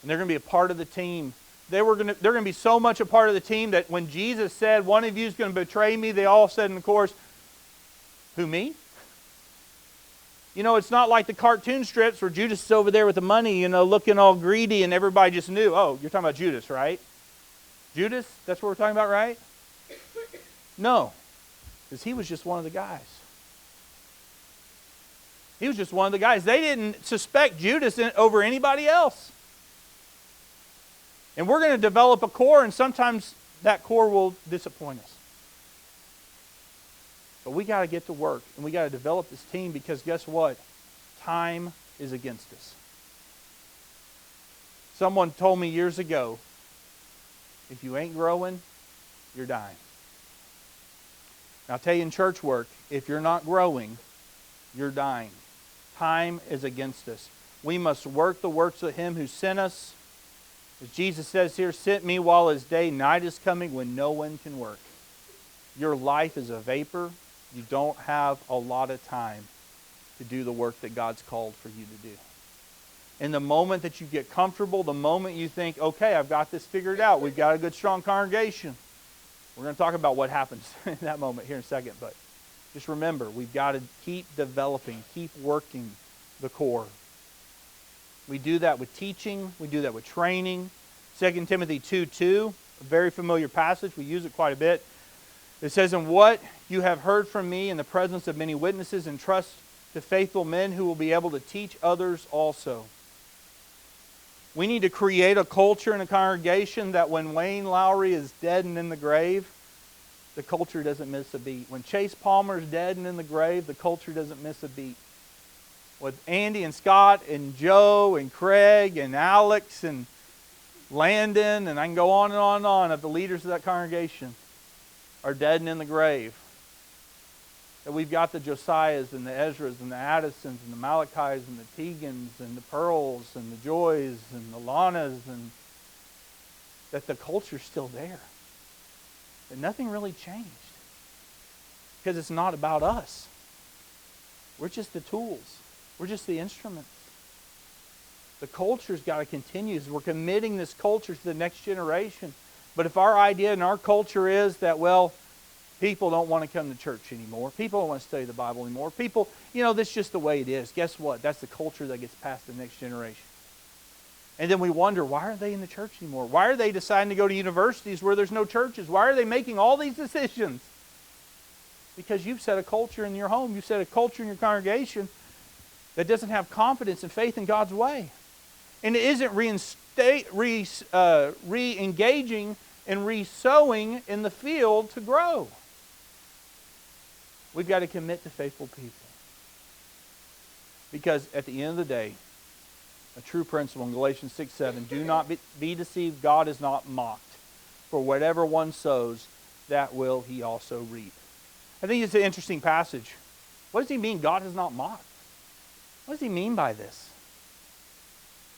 And they're going to be a part of the team. They're going to be so much a part of the team that when Jesus said, one of you is going to betray me, they all said in the chorus, who, me? You know, it's not like the cartoon strips where Judas is over there with the money, you know, looking all greedy and everybody just knew, oh, you're talking about Judas, right? Judas, that's what we're talking about, right? No, because he was just one of the guys. He was just one of the guys. They didn't suspect Judas over anybody else. And we're going to develop a core, and sometimes that core will disappoint us. But we got to get to work, and we got to develop this team, because guess what? Time is against us. Someone told me years ago, if you ain't growing, you're dying. Now, I'll tell you in church work, if you're not growing, You're dying. Time is against us. We must work the works of Him who sent us. As Jesus says here, sent me while it is day, night is coming when no one can work. Your life is a vapor. You don't have a lot of time to do the work that God's called for you to do. And the moment that you get comfortable, the moment you think, okay, I've got this figured out, we've got a good, strong congregation. We're going to talk about what happens in that moment here in a second, but just remember, we've got to keep developing, keep working the core. We do that with teaching. We do that with training. 2 Timothy 2:2, a very familiar passage. We use it quite a bit. It says, "And what you have heard from me in the presence of many witnesses, entrust to faithful men who will be able to teach others also." We need to create a culture in a congregation that when Wayne Lowry is dead and in the grave, the culture doesn't miss a beat. When Chase Palmer is dead and in the grave, the culture doesn't miss a beat. With Andy and Scott and Joe and Craig and Alex and Landon, and I can go on and on and on, of the leaders of that congregation are dead and in the grave. That we've got the Josiahs and the Ezras and the Addisons and the Malachis and the Tegans and the Pearls and the Joys and the Lanas, and that the culture's still there. That nothing really changed. Because it's not about us. We're just the tools. We're just the instruments. The culture's got to continue. We're committing this culture to the next generation. But if our idea and our culture is that, well, people don't want to come to church anymore. People don't want to study the Bible anymore. People, that's just the way it is. Guess what? That's the culture that gets passed to the next generation. And then we wonder, why aren't they in the church anymore? Why are they deciding to go to universities where there's no churches? Why are they making all these decisions? Because you've set a culture in your home. You've set a culture in your congregation that doesn't have confidence and faith in God's way. And it isn't re-engaging and re-sowing in the field to grow. We've got to commit to faithful people. Because at the end of the day, a true principle in Galatians 6:7, do not be deceived, God is not mocked. For whatever one sows, that will he also reap. I think it's an interesting passage. What does he mean, God is not mocked? What does he mean by this?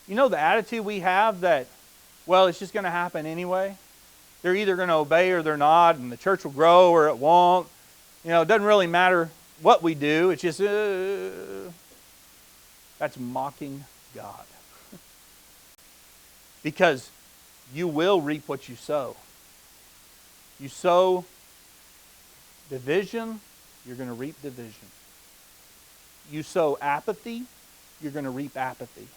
The attitude we have that, well, it's just going to happen anyway. They're either going to obey or they're not, and the church will grow or it won't. It doesn't really matter what we do. It's just, that's mocking God. Because you will reap what you sow. You sow division, you're going to reap division. You sow apathy, you're going to reap apathy.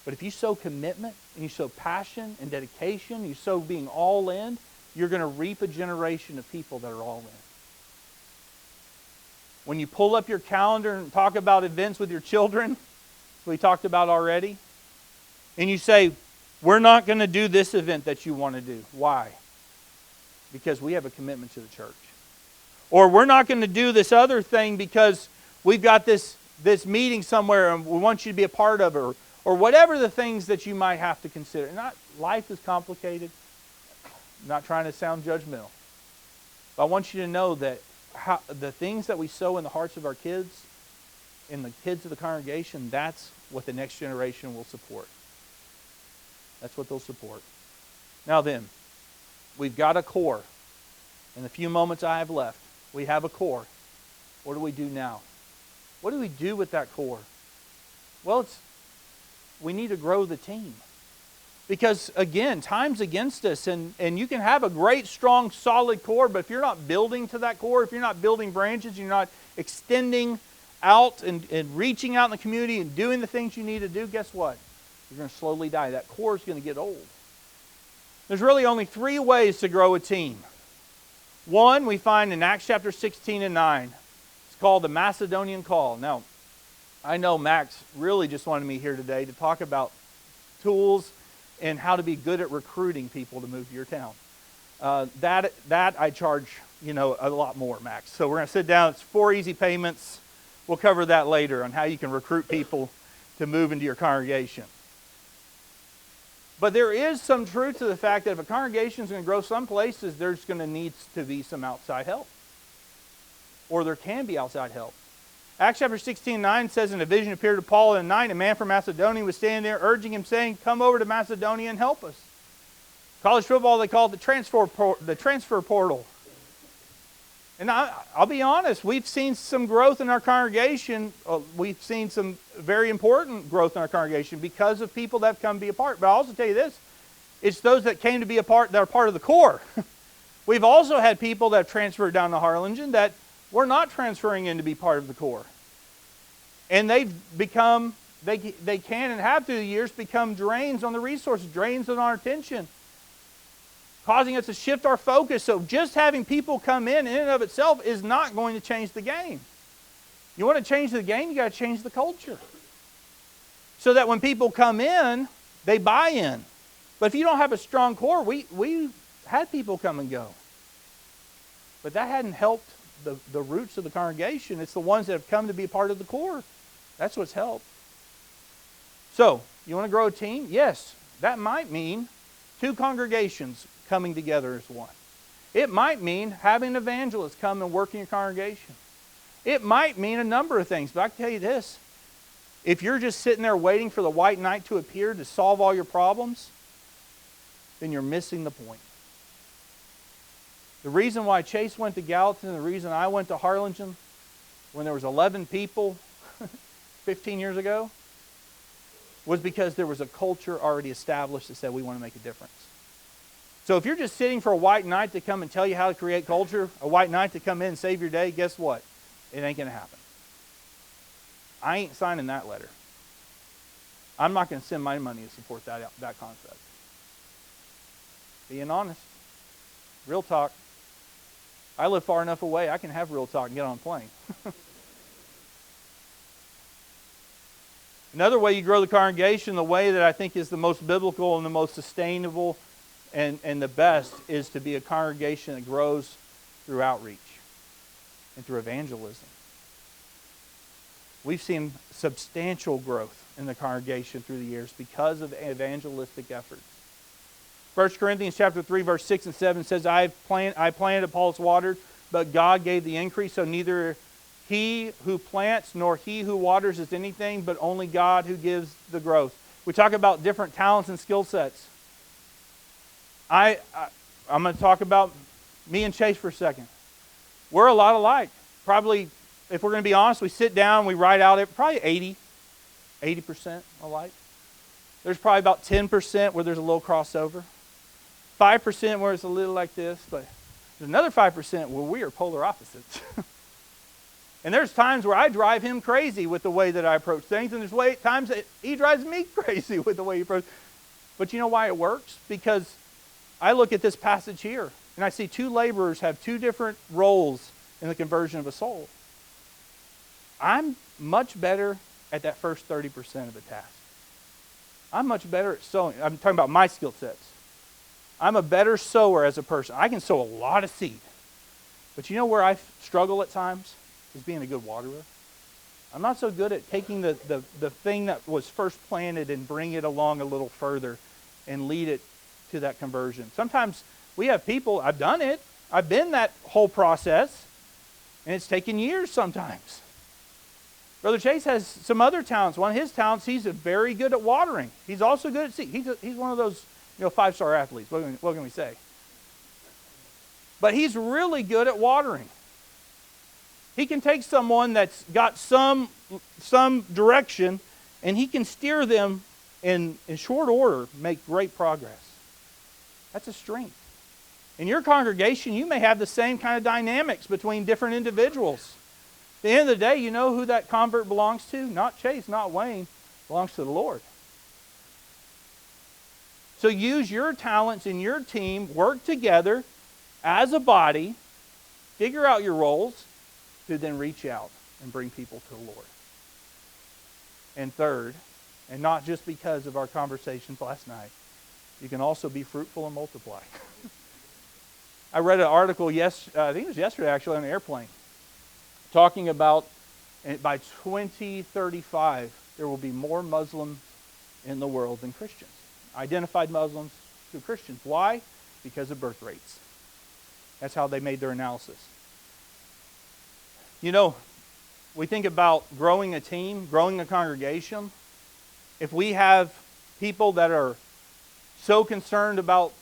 But if you sow commitment, and you sow passion and dedication, you sow being all in, you're going to reap a generation of people that are all in. When you pull up your calendar and talk about events with your children, we talked about already, and you say, we're not going to do this event that you want to do. Why? Because we have a commitment to the church. Or we're not going to do this other thing because we've got this meeting somewhere and we want you to be a part of it. Or whatever the things that you might have to consider. Life is complicated. I'm not trying to sound judgmental. But I want you to know that the things that we sow in the hearts of our kids, in the kids of the congregation, that's what the next generation will support. That's what they'll support. Now then, we've got a core. In the few moments I have left, we have a core. What do we do now? What do we do with that core? Well, we need to grow the team. Because, again, time's against us, and you can have a great, strong, solid core, but if you're not building to that core, if you're not building branches, you're not extending out and reaching out in the community and doing the things you need to do, guess what? You're going to slowly die. That core is going to get old. There's really only 3 ways to grow a team. One, we find in Acts chapter 16 and 9. It's called the Macedonian Call. Now, I know Max really just wanted me here today to talk about tools and how to be good at recruiting people to move to your town. That I charge, a lot more, Max. So we're going to sit down. It's 4 easy payments. We'll cover that later on how you can recruit people to move into your congregation. But there is some truth to the fact that if a congregation is going to grow some places, there's going to need to be some outside help. Or there can be outside help. Acts chapter 16:9 says, in a vision appeared to Paul in the night, a man from Macedonia was standing there urging him, saying, come over to Macedonia and help us. College football, they call it the transfer portal. And I'll be honest, we've seen some growth in our congregation. We've seen some very important growth in our congregation because of people that have come to be a part. But I'll also tell you this, it's those that came to be a part that are part of the core. We've also had people that have transferred down to Harlingen that were not transferring in to be part of the core. And they've become, they can and have through the years become drains on the resources, drains on our attention, causing us to shift our focus. So just having people come in and of itself is not going to change the game. You want to change the game, you got to change the culture. So that when people come in, they buy in. But if you don't have a strong core, we had people come and go. But that hadn't helped the roots of the congregation. It's the ones that have come to be a part of the core. That's what's helped. So, you want to grow a team? Yes. That might mean 2 congregations coming together as one. It might mean having an evangelist come and work in your congregation. It might mean a number of things, but I can tell you this. If you're just sitting there waiting for the white knight to appear to solve all your problems, then you're missing the point. The reason why Chase went to Gallatin, the reason I went to Harlingen when there was 11 people 15 years ago, was because there was a culture already established that said we want to make a difference. So if you're just sitting for a white knight to come and tell you how to create culture, a white knight to come in and save your day, guess what? It ain't going to happen. I ain't signing that letter. I'm not going to send my money to support that concept. Being honest. Real talk. I live far enough away, I can have real talk and get on a plane. Another way you grow the congregation, the way that I think is the most biblical and the most sustainable and the best, is to be a congregation that grows through outreach and through evangelism. We've seen substantial growth in the congregation through the years because of evangelistic efforts. 1 Corinthians chapter 3, verse 6 and 7 says, I planted, Apollos watered, but God gave the increase, so neither he who plants nor he who waters is anything, but only God who gives the growth. We talk about different talents and skill sets. I'm going to talk about me and Chase for a second. We're a lot alike. Probably, if we're going to be honest, we sit down, we write out probably 80% alike. There's probably about 10% where there's a little crossover. 5% where it's a little like this, but there's another 5% where we are polar opposites. And there's times where I drive him crazy with the way that I approach things, and there's times that he drives me crazy with the way he approaches. But you know why it works? Because I look at this passage here, and I see 2 laborers have 2 different roles in the conversion of a soul. I'm much better at that first 30% of the task. I'm much better at sowing. I'm talking about my skill sets. I'm a better sower as a person. I can sow a lot of seed. But you know where I struggle at times? Is being a good waterer. I'm not so good at taking the thing that was first planted and bring it along a little further and lead it to that conversion. Sometimes we have people, I've done it. I've been that whole process, and it's taken years sometimes. Brother Chase has some other talents. One of his talents, he's very good at watering. He's also good at seed. He's one of those 5-star athletes. What can we say? But he's really good at watering. He can take someone that's got some direction, and he can steer them in short order, make great progress. That's a strength. In your congregation, you may have the same kind of dynamics between different individuals. At the end of the day, you know who that convert belongs to? Not Chase, not Wayne. It belongs to the Lord. So use your talents in your team, work together as a body, figure out your roles, to then reach out and bring people to the Lord. And third, and not just because of our conversations last night, you can also be fruitful and multiply. I read an article, I think it was yesterday actually, on an airplane, talking about by 2035, there will be more Muslims in the world than Christians. Identified Muslims to Christians. Why? Because of birth rates. That's how they made their analysis. You know, we think about growing a team, growing a congregation. If we have people that are so concerned about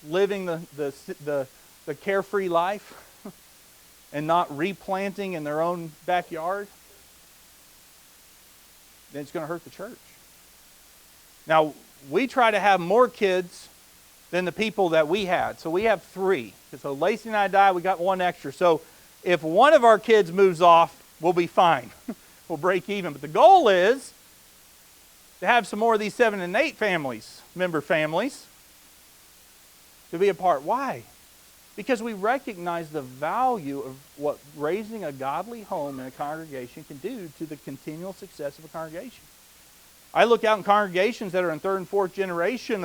living the carefree life and not replanting in their own backyard, then it's going to hurt the church. Now, we try to have more kids than the people that we had. So we have 3. So Lacey and I died, we got 1 extra. So if one of our kids moves off, we'll be fine. We'll break even. But the goal is to have some more of these 7 and 8 member families, to be a part. Why? Because we recognize the value of what raising a godly home in a congregation can do to the continual success of a congregation. I look out in congregations that are in 3rd and 4th generation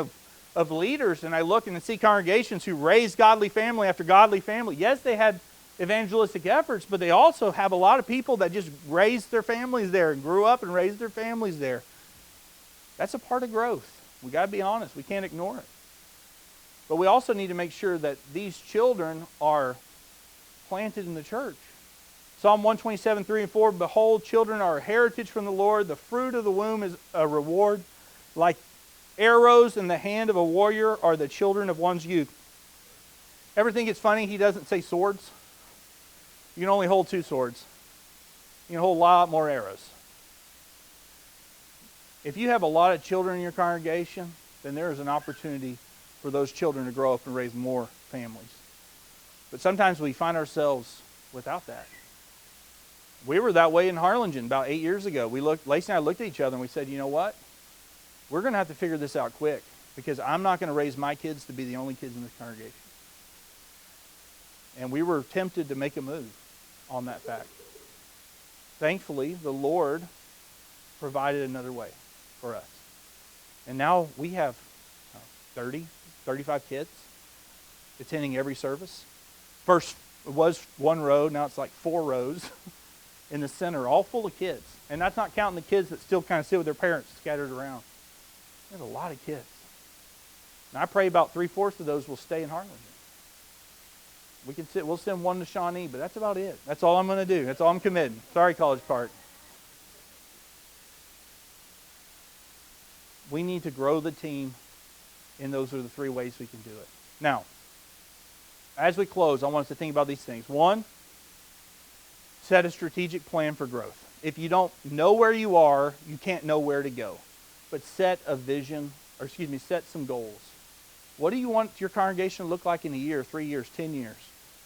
of leaders, and I look and see congregations who raise godly family after godly family. Yes, they had evangelistic efforts, but they also have a lot of people that just raised their families there and grew up and raised their families there. That's a part of growth. We got to be honest. We can't ignore it. But we also need to make sure that these children are planted in the church. Psalm 127, 3 and 4, behold, children are a heritage from the Lord. The fruit of the womb is a reward. Like arrows in the hand of a warrior are the children of one's youth. Ever think it's funny he doesn't say swords? You can only hold 2 swords. You can hold a lot more arrows. If you have a lot of children in your congregation, then there is an opportunity for those children to grow up and raise more families. But sometimes we find ourselves without that. We were that way in Harlingen about 8 years ago. Lacey and I looked at each other and we said, you know what? We're going to have to figure this out quick, because I'm not going to raise my kids to be the only kids in this congregation. And we were tempted to make a move on that fact. Thankfully, the Lord provided another way for us. And now we have 30, 35 kids attending every service. First, it was 1 row. Now it's like 4 rows in the center, all full of kids. And that's not counting the kids that still kind of sit with their parents scattered around. There's a lot of kids. And I pray about 3/4 of those will stay in Harlingen. We'll send 1 to Shawnee, but that's about it. That's all I'm going to do. That's all I'm committing. Sorry, College Park. We need to grow the team, and those are the 3 ways we can do it. Now, as we close, I want us to think about these things. 1, set a strategic plan for growth. If you don't know where you are, you can't know where to go. But set a vision, set some goals. What do you want your congregation to look like in a year, 3 years, 10 years?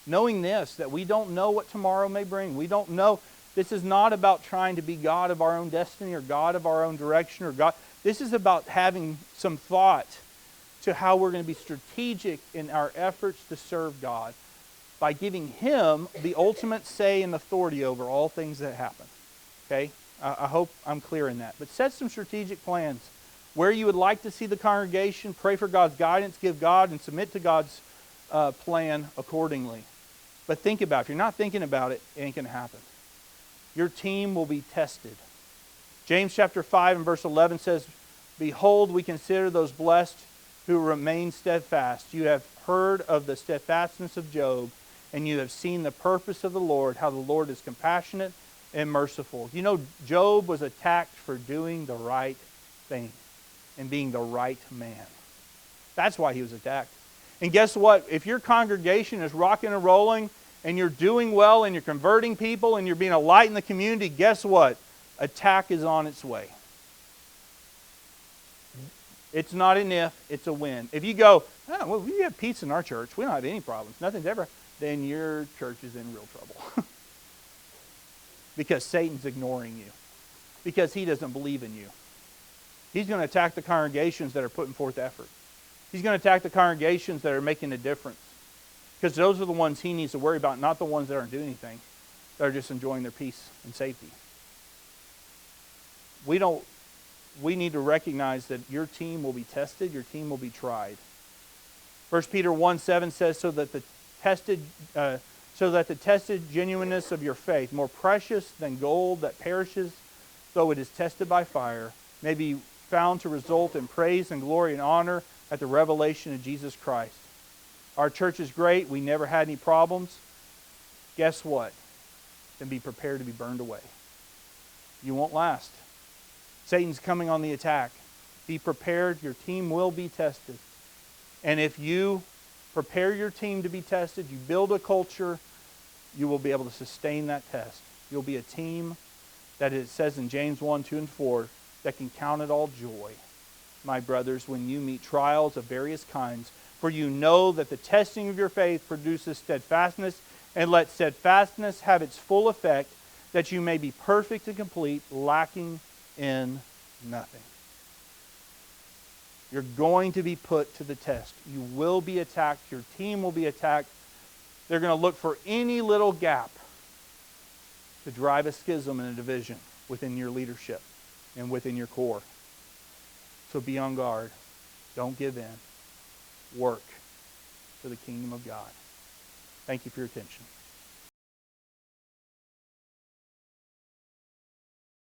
Knowing this, that we don't know what tomorrow may bring. We don't know. This is not about trying to be God of our own destiny or God of our own direction or God. This is about having some thought to how we're going to be strategic in our efforts to serve God by giving Him the ultimate say and authority over all things that happen. Okay? I hope I'm clear in that. But set some strategic plans. Where you would like to see the congregation, pray for God's guidance, give God and submit to God's plan accordingly. But think about it. If you're not thinking about it, it ain't going to happen. Your team will be tested. James chapter 5 and verse 11 says, behold, we consider those blessed who remain steadfast. You have heard of the steadfastness of Job, and you have seen the purpose of the Lord, how the Lord is compassionate and merciful. You know, Job was attacked for doing the right thing and being the right man. That's why he was attacked. And guess what? If your congregation is rocking and rolling and you're doing well and you're converting people and you're being a light in the community, guess what? Attack is on its way. It's not an if, it's a when. If you go, oh, well, we have peace in our church. We don't have any problems. Nothing's ever, then your church is in real trouble. Because Satan's ignoring you. Because he doesn't believe in you. He's going to attack the congregations that are putting forth effort. He's going to attack the congregations that are making a difference. Because those are the ones he needs to worry about, not the ones that aren't doing anything. That are just enjoying their peace and safety. We need to recognize that your team will be tested, your team will be tried. 1 Peter 1:7 says, so that the tested genuineness of your faith, more precious than gold that perishes, though it is tested by fire, may be found to result in praise and glory and honor at the revelation of Jesus Christ. Our church is great. We never had any problems. Guess what? then be prepared to be burned away. You won't last. Satan's coming on the attack. Be prepared. Your team will be tested. And if you prepare your team to be tested, you build a culture, you will be able to sustain that test. You'll be a team that it says in James 1, 2, and 4, that can count it all joy, my brothers, when you meet trials of various kinds. For you know that the testing of your faith produces steadfastness, and let steadfastness have its full effect, that you may be perfect and complete, lacking in nothing. You're going to be put to the test. You will be attacked. Your team will be attacked. They're going to look for any little gap to drive a schism and a division within your leadership and within your core. So be on guard. Don't give in. Work for the kingdom of God. Thank you for your attention.